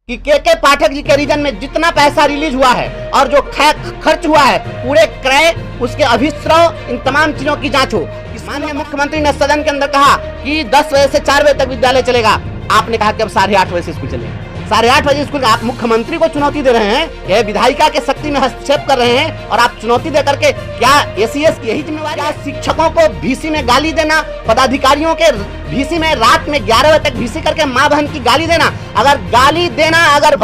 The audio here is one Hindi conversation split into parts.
कि के पाठक जी के रीजन में जितना पैसा रिलीज हुआ है और जो खर्च हुआ है पूरे क्रय उसके अभिस्रव इन तमाम चीजों की जांच हो। माननीय मुख्यमंत्री ने सदन के अंदर कहा कि 10 बजे से 4 बजे तक विद्यालय चलेगा। आपने कहा कि अब 8:30 बजे से स्कूल चलेगा। 8:30 बजे स्कूल। आप मुख्यमंत्री को चुनौती दे रहे हैं, यह विधायिका के शक्ति में हस्तक्षेप कर रहे हैं और आप चुनौती दे करके क्या एसीएस की यही जिम्मेवारी है? शिक्षकों को भीसी में गाली देना, पदाधिकारियों के भीसी में रात में 11 बजे तक भीसी करके माँ बहन की गाली देना। अगर गाली देना अगर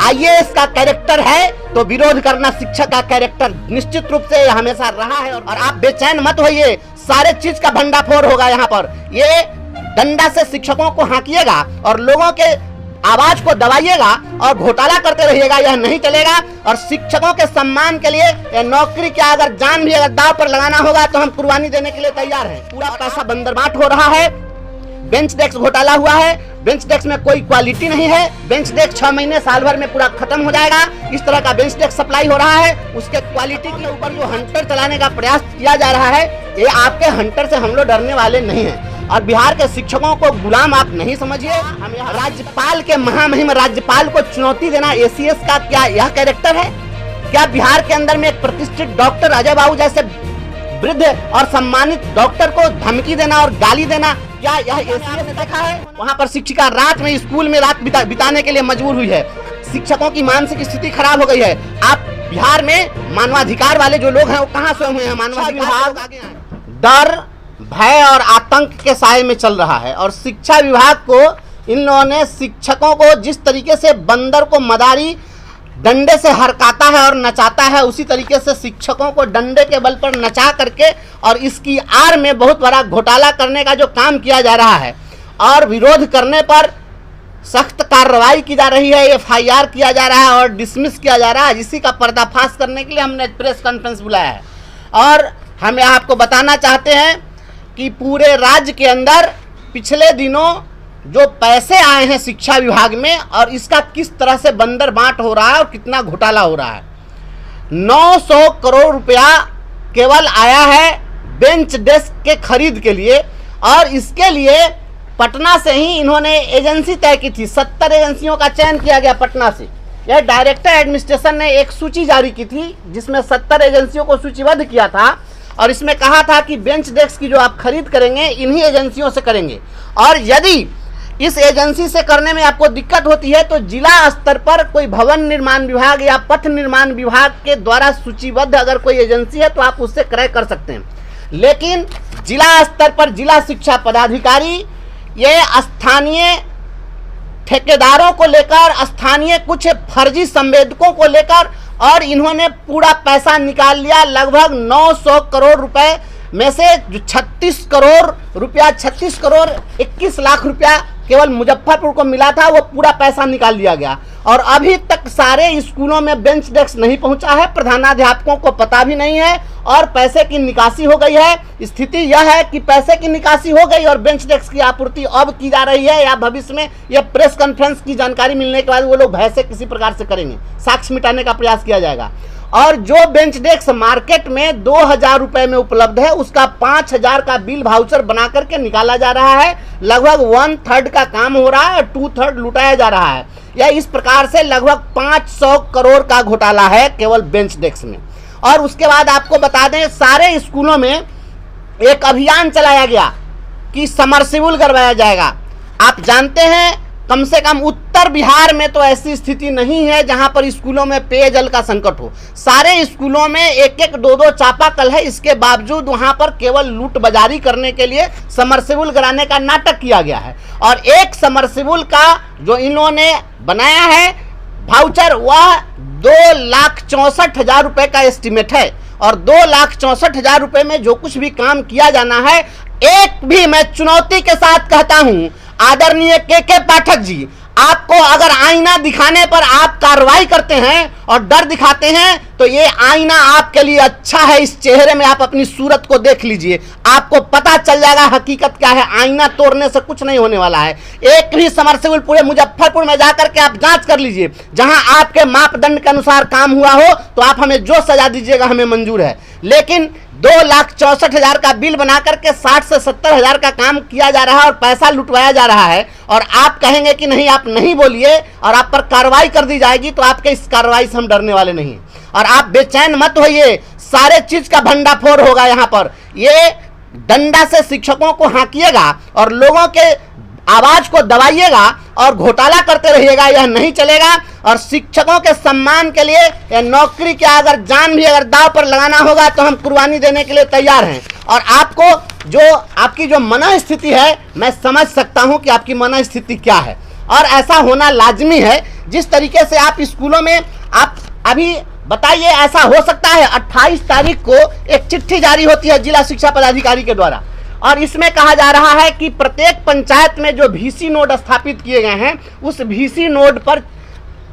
आईएएस का कैरेक्टर है तो विरोध करना शिक्षक का कैरेक्टर निश्चित रूप से हमेशा रहा है। और आप बेचैन मत होइए, सारे चीज का भंडाफोड़ होगा यहाँ पर। ये डंडा से शिक्षकों को हाकिएगा और लोगों के आवाज को दबाइएगा और घोटाला करते रहिएगा, यह नहीं चलेगा। और शिक्षकों के सम्मान के लिए नौकरी क्या अगर जान भी अगर दांव पर लगाना होगा तो हम कुर्बानी देने के लिए तैयार हैं। पूरा पैसा बंदरबाट हो रहा है। बेंच डेस्क घोटाला हुआ है, बेंच डेस्क में कोई क्वालिटी नहीं है। बेंच डेस्क 6 महीने साल भर में पूरा खत्म हो जाएगा। इस तरह का बेंच डेस्क सप्लाई हो रहा है। उसके क्वालिटी के ऊपर जो हंटर चलाने का प्रयास किया जा रहा है, ये आपके हंटर से हम लोग डरने वाले नहीं हैं। और बिहार के शिक्षकों को गुलाम आप नहीं समझिए। हम राज्यपाल के महामहिम राज्यपाल को चुनौती देना एसीएस का क्या यह कैरेक्टर है? क्या बिहार के अंदर में एक प्रतिष्ठित डॉक्टर अजय बाबू जैसे वृद्ध और सम्मानित डॉक्टर को धमकी देना और गाली देना क्या यह एसीएस ने देखा है? वहाँ पर शिक्षिका रात में स्कूल में रात बिताने के लिए मजबूर हुई है। शिक्षकों की मानसिक स्थिति खराब हो गई है। आप बिहार में मानवाधिकार वाले जो लोग हैं वो कहाँ सोए हुए हैं? मानवाधिकार डर भय और आतंक के साए में चल रहा है। और शिक्षा विभाग को इन लोगों ने शिक्षकों को जिस तरीके से बंदर को मदारी डंडे से हरकाता है और नचाता है, उसी तरीके से शिक्षकों को डंडे के बल पर नचा करके और इसकी आड़ में बहुत बड़ा घोटाला करने का जो काम किया जा रहा है और विरोध करने पर सख्त कार्रवाई की जा रही है, एफआईआर किया जा रहा है और डिसमिस किया जा रहा है। इसी का पर्दाफाश करने के लिए हमने प्रेस कॉन्फ्रेंस बुलाया है। और हम आपको बताना चाहते हैं कि पूरे राज्य के अंदर पिछले दिनों जो पैसे आए हैं शिक्षा विभाग में और इसका किस तरह से बंदर बांट हो रहा है और कितना घोटाला हो रहा है। 900 करोड़ रुपया केवल आया है बेंच डेस्क के खरीद के लिए और इसके लिए पटना से ही इन्होंने एजेंसी तय की थी। 70 एजेंसियों का चयन किया गया पटना से। यह डायरेक्टर एडमिनिस्ट्रेशन ने एक सूची जारी की थी जिसमें 70 एजेंसियों को सूचीबद्ध किया था और इसमें कहा था कि बेंच डेस्क की जो आप खरीद करेंगे इन्हीं एजेंसियों से करेंगे। और यदि इस एजेंसी से करने में आपको दिक्कत होती है तो जिला स्तर पर कोई भवन निर्माण विभाग या पथ निर्माण विभाग के द्वारा सूचीबद्ध अगर कोई एजेंसी है तो आप उससे क्रय कर सकते हैं। लेकिन जिला स्तर पर जिला शिक्षा पदाधिकारी ये स्थानीय ठेकेदारों को लेकर, स्थानीय कुछ फर्जी संवेदकों को लेकर और इन्होंने पूरा पैसा निकाल लिया। लगभग 900 करोड़ रुपए में से जो 36 करोड़ रुपया 36 करोड़ 21 लाख रुपया केवल मुजफ्फरपुर को मिला था, वो पूरा पैसा निकाल लिया गया। और अभी तक सारे स्कूलों में बेंच डेस्क नहीं पहुंचा है, प्रधानाध्यापकों को पता भी नहीं है और पैसे की निकासी हो गई है। स्थिति यह है कि पैसे की निकासी हो गई और बेंच डेस्क की आपूर्ति अब की जा रही है या भविष्य में यह प्रेस कॉन्फ्रेंस की जानकारी मिलने के बाद वो लोग भय से किसी प्रकार से करेंगे, साक्ष्य मिटाने का प्रयास किया जाएगा। और जो बेंच डेस्क मार्केट में 2000 रुपए में उपलब्ध है उसका 5000 का बिल वाउचर बना करके निकाला जा रहा है। लगभग 1/3 का काम हो रहा है और 2/3 लुटाया जा रहा है। या इस प्रकार से लगभग 500 करोड़ का घोटाला है केवल बेंच डेस्क में। और उसके बाद आपको बता दें सारे स्कूलों में एक अभियान चलाया गया कि समरसिबल करवाया जाएगा। आप जानते हैं कम से कम उत्तर बिहार में तो ऐसी स्थिति नहीं है जहां पर स्कूलों में पेयजल का संकट हो। सारे स्कूलों में 1-1, 2-2 चापाकल है, इसके बावजूद वहां पर केवल लूट बाजारी करने के लिए समरसिबल कराने का नाटक किया गया है। और एक समरसिबल का जो इन्होंने बनाया है वाउचर वह 2,64,000 रुपए का एस्टिमेट है। और 2,64,000 रुपए में जो कुछ भी काम किया जाना है, एक भी मैं चुनौती के साथ कहता हूं आदरणीय के पाठक जी, आपको अगर आईना दिखाने पर आप कार्रवाई करते हैं और डर दिखाते हैं तो ये आईना आपके लिए अच्छा है। इस चेहरे में आप अपनी सूरत को देख लीजिए, आपको पता चल जाएगा हकीकत क्या है। आईना तोड़ने से कुछ नहीं होने वाला है। एक भी समरसिबल पूरे मुजफ्फरपुर में जाकर के आप जांच कर लीजिए, जहां आपके मापदंड के अनुसार काम हुआ हो तो आप हमें जो सजा दीजिएगा हमें मंजूर है। लेकिन 2,64,000 का बिल बना करके 60 से 70,000 का काम किया जा रहा है और पैसा लुटवाया जा रहा है, और आप कहेंगे कि नहीं आप नहीं बोलिए और आप पर कार्रवाई कर दी जाएगी, तो आपके इस कार्रवाई से हम डरने वाले नहीं। और आप बेचैन मत होइए, सारे चीज का भंडाफोड़ होगा यहाँ पर। ये डंडा से शिक्षकों को हाँकिएगा और लोगों के आवाज को दबाइएगा और घोटाला करते रहिएगा, यह नहीं चलेगा। और शिक्षकों के सम्मान के लिए या नौकरी के अगर जान भी अगर दांव पर लगाना होगा तो हम कुर्बानी देने के लिए तैयार हैं। और आपको जो आपकी जो मनोस्थिति है, मैं समझ सकता हूं कि आपकी मनोस्थिति क्या है, और ऐसा होना लाजमी है। जिस तरीके से आप स्कूलों में आप अभी बताइए, ऐसा हो सकता है 28 तारीख को एक चिट्ठी जारी होती है जिला शिक्षा पदाधिकारी के द्वारा, और इसमें कहा जा रहा है कि प्रत्येक पंचायत में जो VC नोड स्थापित किए गए हैं, उस VC नोड पर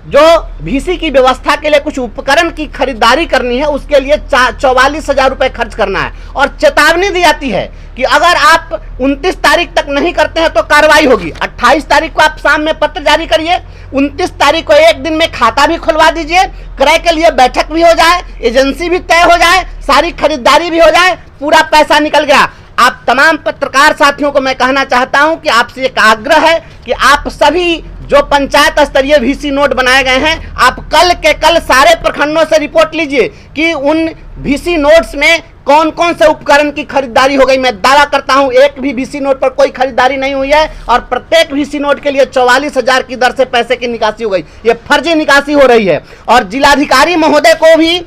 जो VC की व्यवस्था के लिए कुछ उपकरण की खरीदारी करनी है, उसके लिए 44,000 रुपये खर्च करना है। और चेतावनी दी जाती है कि अगर आप 29 तारीख तक नहीं करते हैं तो कार्रवाई होगी। 28 तारीख को आप शाम में पत्र जारी करिए, 29 तारीख को एक दिन में खाता भी खुलवा दीजिए, क्रय के लिए बैठक भी हो जाए, एजेंसी भी तय हो जाए, सारी खरीदारी भी हो जाए, पूरा पैसा निकल गया। आप तमाम पत्रकार साथियों को मैं कहना चाहता हूं कि आपसे एक आग्रह है कि आप सभी जो पंचायत स्तरीय VC नोड बनाए गए हैं, आप कल के कल सारे प्रखंडों से रिपोर्ट लीजिए कि उन VC नोड्स में कौन कौन से उपकरण की खरीदारी हो गई। मैं दावा करता हूं एक भी VC नोड पर कोई खरीदारी नहीं हुई है, और प्रत्येक VC नोड के लिए 44,000 की दर से पैसे की निकासी हो गई। ये फर्जी निकासी हो रही है। और जिलाधिकारी महोदय को भी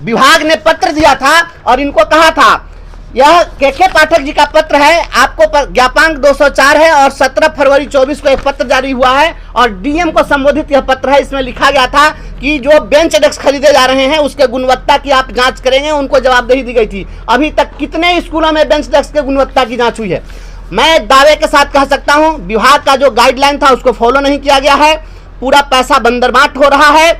विभाग ने पत्र दिया था और इनको कहा था, यह के पाठक जी का पत्र है, आपको ज्ञापांक 204 है, और 17 फरवरी 24 को एक पत्र जारी हुआ है और DM को संबोधित यह पत्र है। इसमें लिखा गया था कि जो बेंच डेस्क खरीदे जा रहे हैं उसके गुणवत्ता की आप जांच करेंगे, उनको जवाबदेही दी गई थी। अभी तक कितने स्कूलों में बेंच डेस्क के गुणवत्ता की जांच हुई है? मैं दावे के साथ कह सकता हूं विभाग का जो गाइडलाइन था उसको फॉलो नहीं किया गया है, पूरा पैसा बंदरबाट हो रहा है,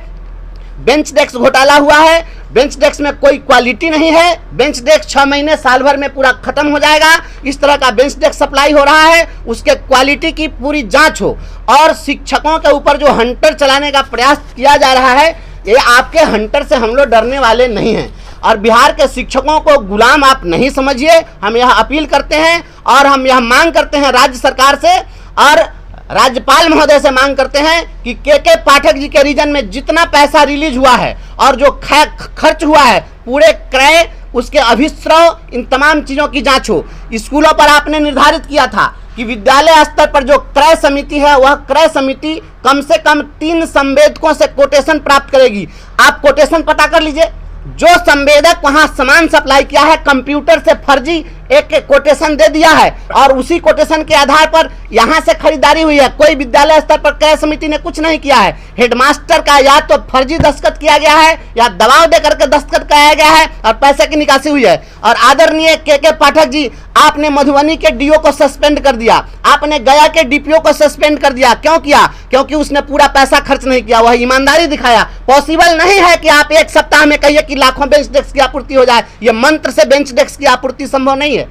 बेंच डेस्क घोटाला हुआ है, बेंच डेस्क में कोई क्वालिटी नहीं है, बेंच डेस्क 6 महीने साल भर में पूरा खत्म हो जाएगा, इस तरह का बेंच डेस्क सप्लाई हो रहा है, उसके क्वालिटी की पूरी जांच हो। और शिक्षकों के ऊपर जो हंटर चलाने का प्रयास किया जा रहा है, ये आपके हंटर से हम लोग डरने वाले नहीं हैं। और बिहार के शिक्षकों को गुलाम आप नहीं समझिए, हम यह अपील करते हैं और हम यह मांग करते हैं राज्य सरकार से और राज्यपाल महोदय से मांग करते हैं कि के पाठक जी के रीजन में जितना पैसा रिलीज हुआ है और जो खर्च हुआ है, पूरे क्रय, उसके अभिस्रव, इन तमाम चीज़ों की जांच हो। स्कूलों पर आपने निर्धारित किया था कि विद्यालय स्तर पर जो क्रय समिति है, वह क्रय समिति कम से कम 3 संवेदकों से कोटेशन प्राप्त करेगी। आप कोटेशन पता कर लीजिए, जो संवेदक वहां सामान सप्लाई किया है, कंप्यूटर से फर्जी एक कोटेशन दे दिया है और उसी कोटेशन के आधार पर यहां से खरीदारी हुई है। कोई विद्यालय स्तर पर क्रय समिति ने कुछ नहीं किया है। हेडमास्टर का या तो फर्जी दस्तखत किया गया है या दबाव दे करके दस्तखत कराया गया है और पैसे की निकासी हुई है। और आदरणीय के पाठक जी, आपने मधुबनी के DO को सस्पेंड कर दिया, आपने गया के DPO को सस्पेंड कर दिया। क्यों किया? क्योंकि उसने पूरा पैसा खर्च नहीं किया, वह ईमानदारी दिखाया। पॉसिबल नहीं है कि आप एक सप्ताह में कहिए कि लाखों बेंच डेस्क की आपूर्ति हो जाए। यह मंत्र से बेंच डेस्क की आपूर्ति संभव नहीं है।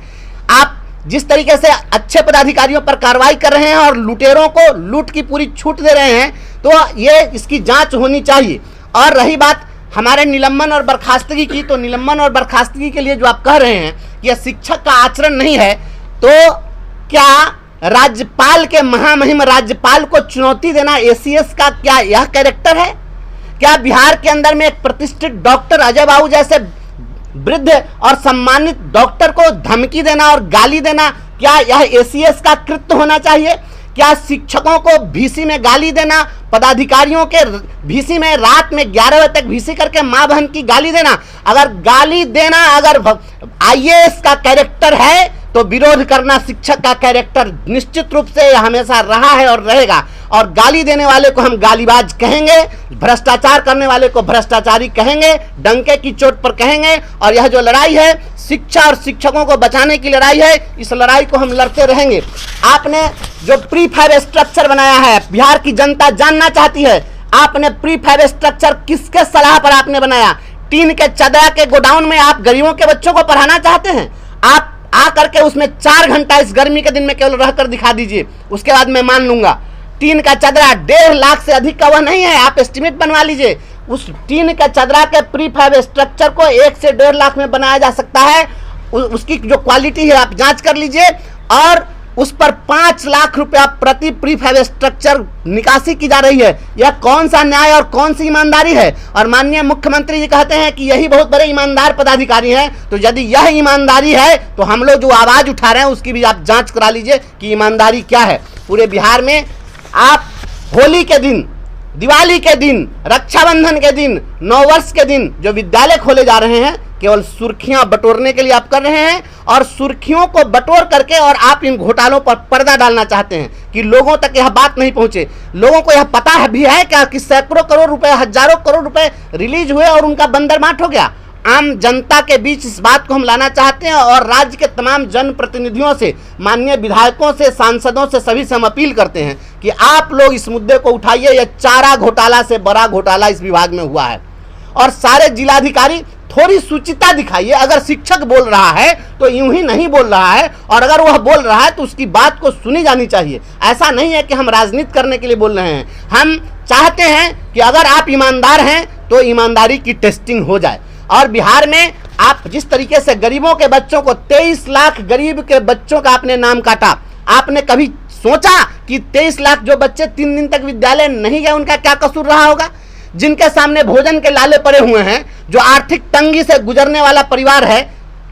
आप जिस तरीके से अच्छे पदाधिकारियों पर कार्रवाई कर रहे हैं और लुटेरों को लूट की पूरी छूट दे रहे हैं, तो ये इसकी जांच होनी चाहिए। और रही बात हमारे निलंबन और बर्खास्तगी की, तो निलंबन और बर्खास्तगी के लिए जो आप कह रहे हैं कि यह शिक्षक का आचरण नहीं है, तो क्या राज्यपाल के महामहिम राज्यपाल को चुनौती देना ACS का क्या यह कैरेक्टर है? क्या बिहार के अंदर में एक प्रतिष्ठित डॉक्टर अजय बाबू जैसे वृद्ध और सम्मानित डॉक्टर को धमकी देना और गाली देना, क्या यह ACS का कृत्य होना चाहिए? क्या शिक्षकों को VC में गाली देना, पदाधिकारियों के VC में रात में 11 बजे तक VC करके माँ बहन की गाली देना, अगर गाली देना अगर IAS का कैरेक्टर है तो विरोध करना शिक्षक का कैरेक्टर निश्चित रूप से हमेशा रहा है और रहेगा। और गाली देने वाले को हम गालीबाज कहेंगे, भ्रष्टाचार करने वाले को भ्रष्टाचारी कहेंगे, डंके की चोट पर कहेंगे। और यह जो लड़ाई है शिक्षा और शिक्षकों को बचाने की लड़ाई है, इस लड़ाई को हम लड़ते रहेंगे। आपने जो प्री-फाइव स्ट्रक्चर बनाया है, बिहार की जनता जानना चाहती है, आपने प्री-फाइव स्ट्रक्चर किसके सलाह पर आपने बनाया? टीन के चदरा के गोडाउन में आप गरीबों के बच्चों को पढ़ाना चाहते हैं? आप आकर के उसमें 4 घंटा इस गर्मी के दिन में केवल रहकर दिखा दीजिए, उसके बाद मैं मान लूंगा। टीन का चदरा 1.5 लाख से अधिक का वह नहीं है, आप एस्टिमेट बनवा लीजिए। उस टीन के चदरा के प्रीफैब स्ट्रक्चर को 1 से 1.5 लाख में बनाया जा सकता है। उसकी जो क्वालिटी है आप जांच कर लीजिए, और उस पर 5 लाख रुपया प्रति प्रीफैब स्ट्रक्चर निकासी की जा रही है। यह कौन सा न्याय और कौन सी ईमानदारी है? और माननीय मुख्यमंत्री जी कहते हैं कि यही बहुत बड़े ईमानदार पदाधिकारी हैं। तो यदि यह ईमानदारी है तो हम लोग जो आवाज़ उठा रहे हैं उसकी भी आप जांच करा लीजिए कि ईमानदारी क्या है। पूरे बिहार में आप होली के दिन, दिवाली के दिन, रक्षाबंधन के दिन, नववर्ष के दिन जो विद्यालय खोले जा रहे हैं केवल सुर्खियां बटोरने के लिए आप कर रहे हैं, और सुर्खियों को बटोर करके और आप इन घोटालों पर पर्दा डालना चाहते हैं कि लोगों तक यह बात नहीं पहुंचे। लोगों को यह पता है भी है क्या कि सैकड़ों करोड़ रुपए, हजारों करोड़ रुपए रिलीज हुए और उनका बंदरमाट हो गया। आम जनता के बीच इस बात को हम लाना चाहते हैं, और राज्य के तमाम जनप्रतिनिधियों से, माननीय विधायकों से, सांसदों से, सभी से हम अपील करते हैं कि आप लोग इस मुद्दे को उठाइए। यह चारा घोटाला से बड़ा घोटाला इस विभाग में हुआ है, और सारे जिलाधिकारी थोड़ी सुचिता दिखाइए। अगर शिक्षक बोल रहा है तो यूं ही नहीं बोल रहा है, और अगर वह बोल रहा है तो उसकी बात को सुनी जानी चाहिए। ऐसा नहीं है कि हम राजनीति करने के लिए बोल रहे हैं। हम चाहते हैं कि अगर आप ईमानदार हैं तो ईमानदारी की टेस्टिंग हो जाए। और बिहार में आप जिस तरीके से गरीबों के बच्चों को, 23 लाख गरीब के बच्चों का आपने नाम काटा, आपने कभी सोचा कि 23 लाख जो बच्चे 3 दिन तक विद्यालय नहीं गए उनका क्या कसूर रहा होगा? जिनके सामने भोजन के लाले पड़े हुए हैं, जो आर्थिक तंगी से गुजरने वाला परिवार है,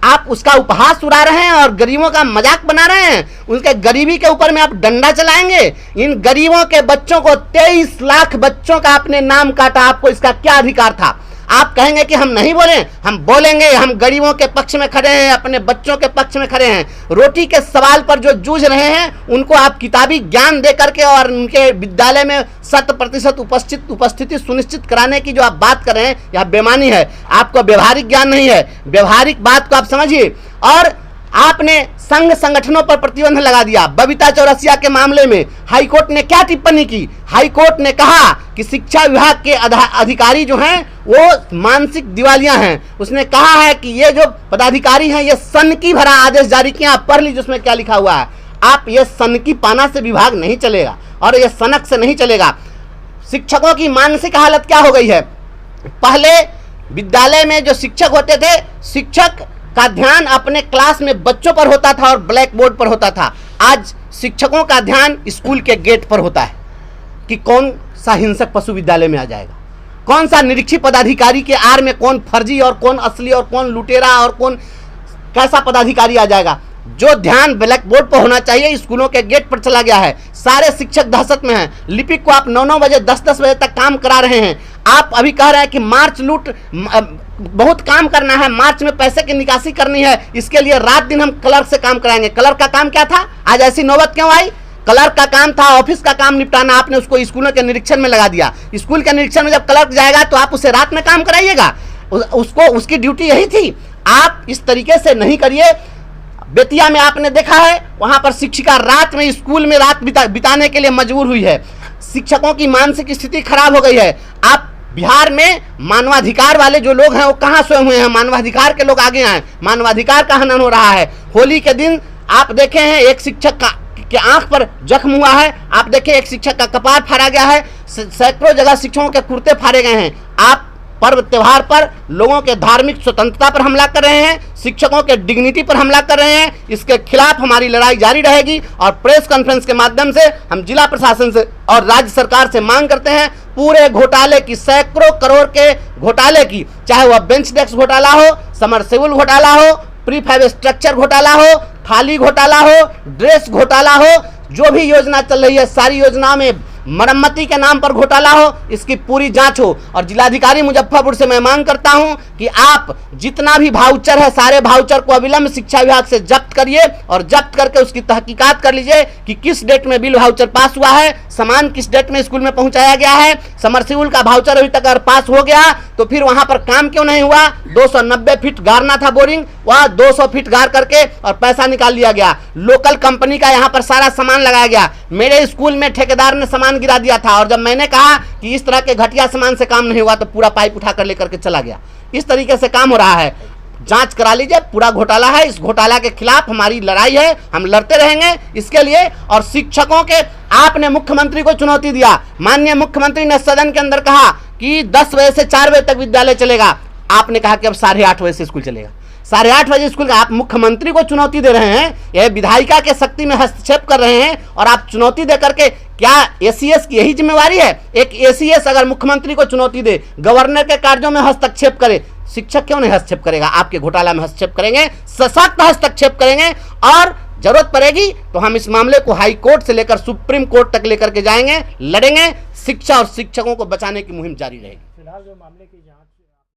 आप उसका उपहास उड़ा रहे हैं और गरीबों का मजाक बना रहे हैं। उनके गरीबी के ऊपर में आप डंडा चलाएंगे। इन गरीबों के बच्चों को, 23 लाख बच्चों का आपने नाम काटा, आपको इसका क्या अधिकार था? आप कहेंगे कि हम नहीं बोले, हम बोलेंगे। हम गरीबों के पक्ष में खड़े हैं, अपने बच्चों के पक्ष में खड़े हैं। रोटी के सवाल पर जो जूझ रहे हैं उनको आप किताबी ज्ञान दे करके और उनके विद्यालय में 100% उपस्थिति सुनिश्चित कराने की जो आप बात कर रहे हैं, यह बेईमानी है। आपको व्यवहारिक ज्ञान नहीं है। व्यवहारिक बात को आप समझिए। और आपने संघ संगठनों पर प्रतिबंध लगा दिया। बबीता चौरसिया के मामले में हाईकोर्ट ने क्या टिप्पणी की? हाईकोर्ट ने कहा कि शिक्षा विभाग के अधिकारी जो हैं वो मानसिक दिवालिया हैं। उसने कहा है कि ये जो पदाधिकारी हैं ये सनकी भरा आदेश जारी किया। आप पढ़ लीजिए उसमें क्या लिखा हुआ है। आप ये सनकी पाना से विभाग नहीं चलेगा, और ये सनक से नहीं चलेगा। शिक्षकों की मानसिक हालत क्या हो गई है? पहले विद्यालय में जो शिक्षक होते थे, शिक्षक का ध्यान अपने क्लास में बच्चों पर होता था और ब्लैक बोर्ड पर होता था। आज शिक्षकों का ध्यान स्कूल के गेट पर होता है कि कौन सा हिंसक पशु विद्यालय में आ जाएगा, कौन सा निरीक्षी पदाधिकारी के आड़ में कौन फर्जी और कौन असली और कौन लुटेरा और कौन कैसा पदाधिकारी आ जाएगा। जो ध्यान ब्लैक बोर्ड पर होना चाहिए स्कूलों के गेट पर चला गया है। सारे शिक्षक दहशत में हैं। लिपिक को आप 9-9 बजे 10-10 बजे तक काम करा रहे हैं। आप अभी कह रहे हैं कि मार्च लूट, बहुत काम करना है, मार्च में पैसे की निकासी करनी है, इसके लिए रात दिन हम क्लर्क से काम कराएंगे। क्लर्क का काम क्या था? आज ऐसी नौबत क्यों आई? क्लर्क का काम था ऑफिस का काम निपटाना, आपने उसको स्कूलों के निरीक्षण में लगा दिया। स्कूल के निरीक्षण में जब क्लर्क जाएगा तो आप उसे रात में काम कराइएगा? उसको, उसकी ड्यूटी यही थी। आप इस तरीके से नहीं करिए। बेतिया में आपने देखा है, वहां पर शिक्षिका रात में स्कूल में रात बिताने के लिए मजबूर हुई है। शिक्षकों की मानसिक स्थिति खराब हो गई है। आप बिहार में मानवाधिकार वाले जो लोग हैं वो कहाँ सोए हुए हैं? मानवाधिकार के लोग आगे आए। मानवाधिकार का हनन हो रहा है। होली के दिन आप देखे हैं एक शिक्षक के आंख पर जख्म हुआ है। आप देखें एक शिक्षक का कपार फाड़ा गया है। सैकड़ों जगह शिक्षकों के कुर्ते फाड़े गए हैं। आप पर्व त्योहार पर लोगों के धार्मिक स्वतंत्रता पर हमला कर रहे हैं, शिक्षकों के डिग्निटी पर हमला कर रहे हैं। इसके खिलाफ हमारी लड़ाई जारी रहेगी, और प्रेस कॉन्फ्रेंस के माध्यम से हम जिला प्रशासन से और राज्य सरकार से मांग करते हैं पूरे घोटाले की, सैकड़ों करोड़ के घोटाले की, चाहे वह बेंच डेस्क घोटाला हो, समरसेबुल घोटाला हो, प्रीफैब स्ट्रक्चर घोटाला हो, थाली घोटाला हो, ड्रेस घोटाला हो, जो भी योजना चल रही है सारी योजना में मरम्मती के नाम पर घोटाला हो, इसकी पूरी जांच हो। और जिलाधिकारी मुजफ्फरपुर से मैं मांग करता हूं कि आप जितना भी भाउचर है सारे भाउचर को अविलंब शिक्षा विभाग से जब्त करिए, और जब्त करके उसकी तहकीकात कर लीजिए कि किस डेट में बिल भाउचर पास हुआ है, सामान किस डेट में स्कूल में पहुंचाया गया है। समरसेबुल का भाउचर अभी तक अगर पास हो गया तो फिर वहां पर काम क्यों नहीं हुआ? 290 फीट गारना था बोरिंग, वह 200 फीट गार करके और पैसा निकाल लिया गया। लोकल कंपनी का यहाँ पर सारा सामान लगाया गया। मेरे स्कूल में ठेकेदार ने सामान गिरा दिया था, और जब मैंने कहा कि इस तरह के घटिया सामान से काम नहीं हुआ तो पूरा पाइप उठा कर लेकर के चला गया। इस तरीके से काम हो रहा है। जांच करा लीजिए, पूरा घोटाला है। इस घोटाला के खिलाफ हमारी लड़ाई है, हम लड़ते रहेंगे इसके लिए। और शिक्षकों के आपने मुख्यमंत्री को चुनौती दिया। माननीय मुख्यमंत्री ने सदन के अंदर कहा कि 10 बजे से 4 बजे तक विद्यालय चलेगा। आपने कहा कि अब 8:30 बजे से स्कूल चलेगा। 8:30 बजे स्कूल का आप मुख्यमंत्री को चुनौती दे रहे हैं, यह विधायिका के शक्ति में हस्तक्षेप कर रहे हैं। और आप चुनौती दे करके, क्या एसीएस की यही जिम्मेवारी है? एक एसीएस अगर मुख्यमंत्री को चुनौती दे, गवर्नर के कार्यों में हस्तक्षेप करे, शिक्षक क्यों नहीं हस्तक्षेप करेगा? आपके घोटाला में हस्तक्षेप करेंगे, सशक्त हस्तक्षेप करेंगे, और जरूरत पड़ेगी तो हम इस मामले को हाई कोर्ट से लेकर सुप्रीम कोर्ट तक लेकर के जाएंगे, लड़ेंगे। शिक्षा और शिक्षकों को बचाने की मुहिम जारी रहेगी। फिलहाल जो मामले की जांच